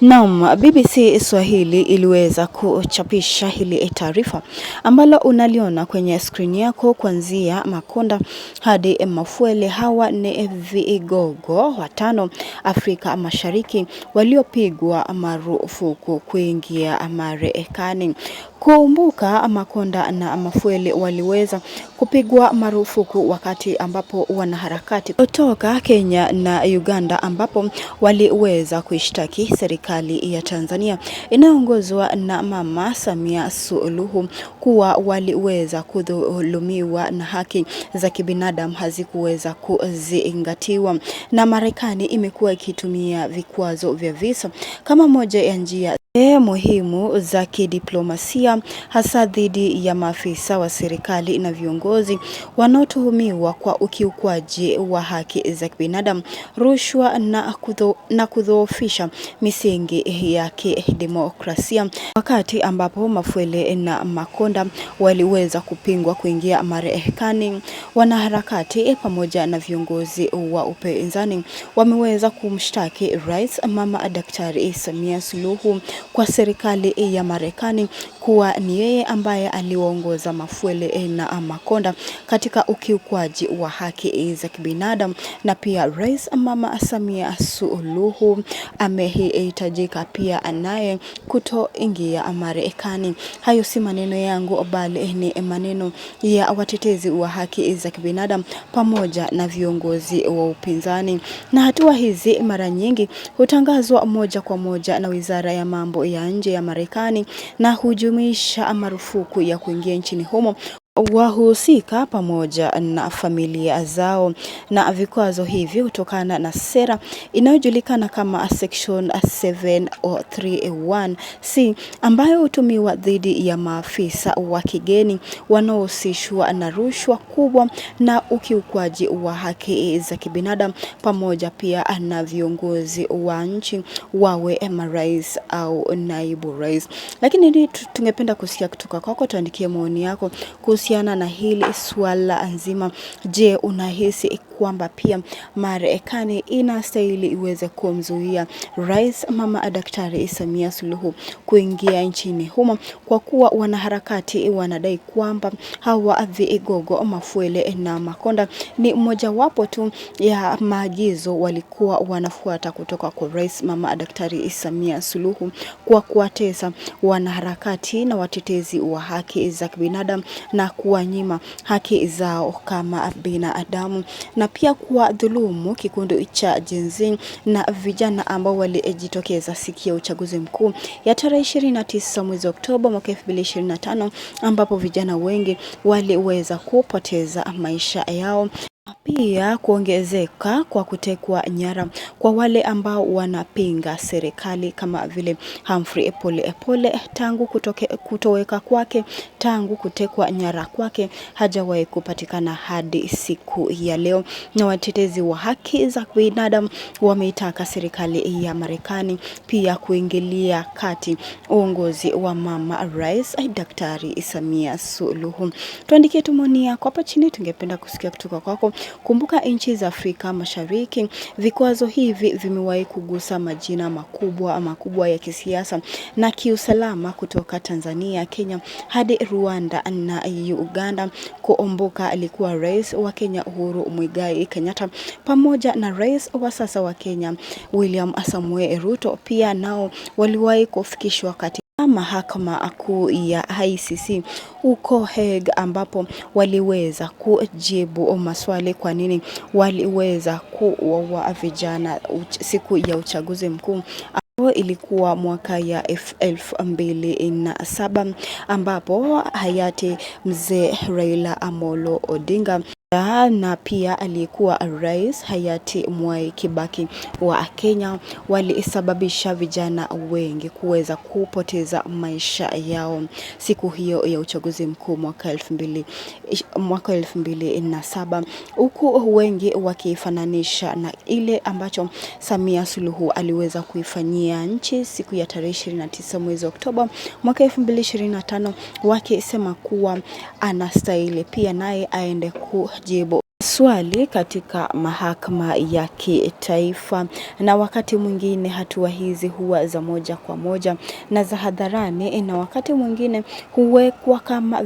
Naam, BBC Swahili iliweza kuchapisha hili taarifa ambalo unaliona kwenye skrini yako kuanzia Makonda hadi Mafuele. Hawa ni vigogo watano Afrika Mashariki waliopigwa marufuku kuingia Marekani. Kumbuka Makonda na Mafuele waliweza kupigwa marufuku wakati ambapo wanaharakati kutoka Kenya na Uganda ambapo waliweza kuishtaki serikali ya Tanzania inayoongozwa na Mama Samia Suluhu kuwa waliweza kudhulumiwa na haki za kibinadamu hazikuweza kuzingatiwa, na Marekani imekuwa ikitumia vikwazo vya visa kama moja ya njia muhimu za kidiplomasia hasa dhidi ya maafisa wa serikali na viongozi wanaotuhumiwa kwa ukiukwaji wa haki za kibinadamu, rushwa na kudhoofisha misingi ya kidemokrasia. Wakati ambapo Mafuele na Makonda waliweza kupingwa kuingia Marekani, wanaharakati pamoja na viongozi wa upinzani wameweza kumshtaki Rais Mama Daktari Samia Suluhu kwa serikali ya Marekani kuwa ni yeye ambaye aliongoza Mafuele na Makonda katika ukiukwaji wa haki za kibinadamu, na pia Rais Mama Samia Suluhu amehitajika pia anaye kutoingia Marekani. Hayo si maneno yangu bali ni maneno ya watetezi wa haki za kibinadamu pamoja na viongozi wa upinzani, na hatua hizi mara nyingi hutangazwa moja kwa moja na Wizara ya Mambo ya Nje ya Marekani na hujumisha marufuku ya kuingia nchini humo wahusika pamoja na familia zao, na vikwazo hivi kutokana na sera inayojulikana kama Section 731C ambayo hutumiwa dhidi ya maafisa wa kigeni wanaohusishwa na rushwa kubwa na ukiukwaji wa haki za kibinadamu pamoja pia na viongozi wa nchi, wawe marais au naibu rais. Lakini tungependa kusikia kutoka kwako, tuandikie maoni yako kuhusiana na hili swala nzima. Je, unahisi kwamba pia Marekani inastahili iweze kumzuia Rais Mama Daktari Samia Suluhu kuingia nchini humo, kwa kuwa wanaharakati wanadai kwamba hawa vigogo Mafuele na Makonda ni mojawapo tu ya maagizo walikuwa wanafuata kutoka kwa Rais Mama Daktari Samia Suluhu kwa kuwatesa wanaharakati na watetezi wa haki za kibinadamu na kuwanyima haki zao kama binadamu, na pia kuwa dhulumu kikundi cha Gen Z na vijana ambao walijitokeza siku ya uchaguzi mkuu ya tarehe 29 mwezi Oktoba mwaka 2025 ambapo vijana wengi waliweza kupoteza maisha yao. Pia kuongezeka kwa kutekwa nyara kwa wale ambao wanapinga serikali kama vile Humphrey Polepole, tangu kutoweka kwake, tangu kutekwa nyara kwake hajawahi kupatikana hadi siku ya leo, na watetezi wa haki za binadamu wameitaka serikali ya Marekani pia kuingilia kati uongozi wa Mama Rais Daktari Samia Suluhu. Tuandikie maoni yako hapa chini, tungependa kusikia kutoka kwako. Kumbuka nchi za Afrika Mashariki, vikwazo hivi vimewahi kugusa majina makubwa ya kisiasa na kiusalama kutoka Tanzania, Kenya hadi Rwanda na Uganda. Kuomboka alikuwa Rais wa Kenya Uhuru Muigai Kenyatta pamoja na Rais wa sasa wa Kenya William Samoei Ruto pia nao waliwahi kufikishwa katika Mahakama Kuu ya ICC huko Hague ambapo waliweza kujibu maswali kwa nini waliweza kuua vijana siku ya uchaguzi mkuu. Ilikuwa mwaka ya 2007 ambapo hayati mzee Raila Amolo Odinga na pia aliyekuwa rais hayati Mwai Kibaki wa Kenya walisababisha vijana wengi kuweza kupoteza maisha yao siku hiyo ya uchaguzi mkuu mwaka 2007, huku wengi wakifananisha na ile ambacho Samia Suluhu aliweza kuifanyia nchi siku ya tarehe 29 mwezi Oktoba mwaka 2025, wakisema kuwa anastahili pia naye aende kujibu swali katika mahakama ya kitaifa, na wakati mwingine hatua hizi huwa za moja kwa moja na za hadharani, na wakati mwingine huwekwa kama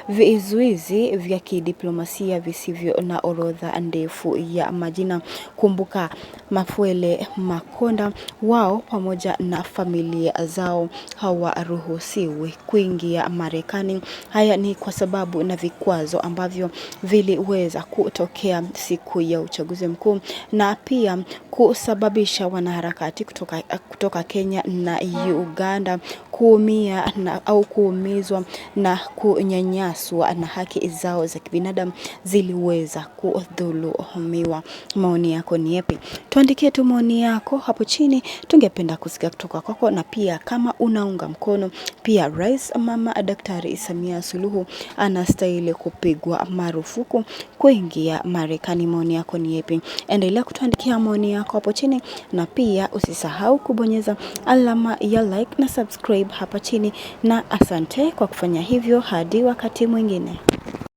vizuizi vya kidiplomasia visivyo na orodha ndefu ya majina. Kumbuka, Mafuele Makonda wao pamoja na familia zao hawaruhusiwi kuingia Marekani. Haya ni kwa sababu na vikwazo ambavyo viliweza kutokea siku ya uchaguzi mkuu, na pia kusababisha wanaharakati kutoka Kenya na Uganda kuumia au kuumizwa na kunyanyaswa na haki zao za kibinadamu ziliweza kudhulumiwa. Maoni yako ni yapi? Tuandikie tu maoni yako hapo chini, tungependa kusikia kutoka kwako. Na pia kama unaunga mkono pia Rais Mama Daktari Samia Suluhu anastahili kupigwa marufuku kuingia Marekani. Maoni yako ni yapi? Endelea kutuandikia maoni yako hapo chini, na pia usisahau kubonyeza alama ya like na subscribe hapa chini, na asante kwa kufanya hivyo. Hadi wakati mwingine.